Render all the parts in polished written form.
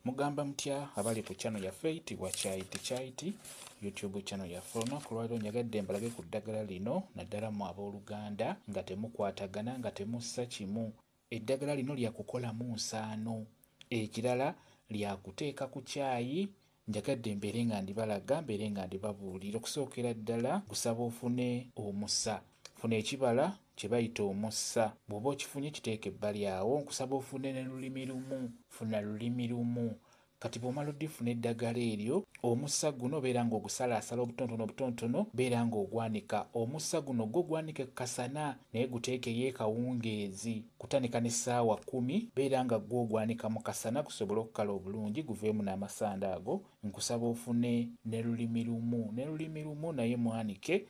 Mugamba mutya abali ku channel yaffe eyitibwa Kyaiti YouTube channel yaffe. Olunaku lwaliro nyagadde mbalage ku ddagala lino naddala mu abooluganda nga temukwatagana nga temussa kimu. Eddagala lino lya kukolamu nsaano, ekirala lya kuteeka ku caayi. Njagadde mbeere nga ndibalaga mbeere nga ndibabuulira. Okusookera ddala kusaba ofune omusa, funa ekibala kye bayita omusa. Bw'oba okifunye kiteeke ebbali awo, nkusaba ofune ne lulimi lumu, funa lulimi lumu. Kati bw'omala oddifuna eddagala eryo, omusa guno beera ng'ogusalaasala obutontono beera ng'ogwanika. Omusa guno gwo gwanike ku kasana naye guteekeyo kawungeezi kutandika n'essaawa 10, beera nga gwo ogwanika mu kasana gusobole okukala obulungi guveemu n'amasanda ago. Nkusaba ofune ne lulimi lumu, ne lulimi lumu naye mwanike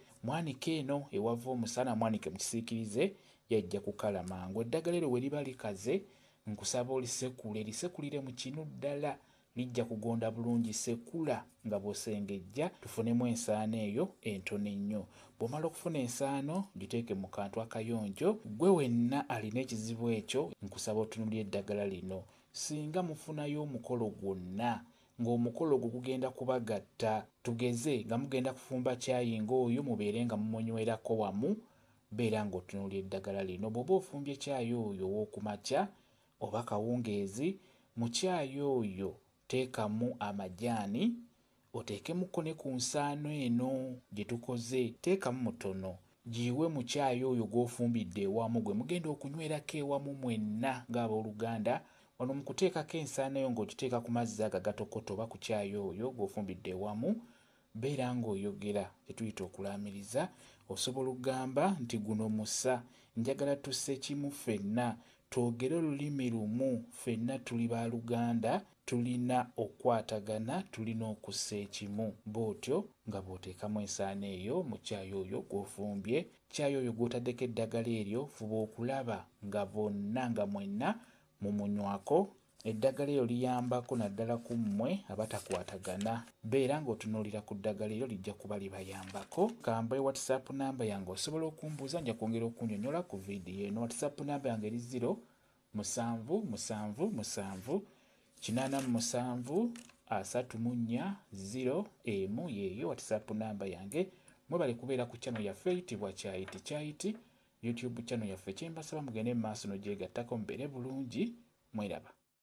eno ewava omusana, mwanike mu kisiikirize yajja kukala mangu. Eddagala eryo we liba likaze, nkusaba lisekulire mu kinu ddala, lijja kugonda bulungi. Sekula nga bw'osengejja tufunemu ensaano eyo entono ennyo. Bw'omala okufuna ensaano giteeke mu kantu akayonjo. Gwe wenna alina ekizibu ekyo, nkusaba otunuulire eddagala lino. Singa mufunayo omukolo gwonna ng'omukolo gwo gugenda kubagatta, tugeze nga mugenda kufumba caayi ng'oyo mubeere nga mumunywerako wamu, beera ng'otunuulira eddagala lino. Bw'oba ofumbye caayi oyo ow'okumakya oba kawungeezi, mu caayi oyo teekamu amajaani, oteekemuko ne ku nsaano eno gye tukoze, teekamu mutono. Giwe mu caayi oyo gw'ofumbidde ewamu, gwe mugenda okunywerako ewamu mwenna ng'abooluganda. Wano mu kuteekako ensaano eyo ng'ogiteeka ku mazzi ago agatokoto oba ku caayi oyo gw'ofumbidde ewamu, beera ng'oyogera tetuyita okulaamiriza. Osobola okugamba nti guno musa, njagala tusse kimu ffenna, twogere olulimi lumu, ffenna tuli baaluganda, tulina okukwatagana, tulina okussa ekimu. Bw'otyo nga bw'oteekamu ensaano eyo mu caayi oyo gw'ofumbye, caayi oyo gw'otaddeko eddagala eryo, fuba okulaba nga bonna nga mwenna mumunywako. Eddagala eryo liyambako naddala ku mmwe abatakwatagana. Beera ng'otunuulira ku ddagala eryo, lijja kuba libayambako. Kambe WhatsApp namba yange osobola okumbuuza, nja kwongera okunnyonnyola ku viidiyo eno. WhatsApp namba yange eri 077783734 yeeyo WhatsApp namba yange. Mwebale kubeera ku channel yaffe eyitibwa Kyaiti YouTube channel yaffe. Kye mbasaba mugende mu maaso n'ogyegattako mubeere bulungi. Mweraba.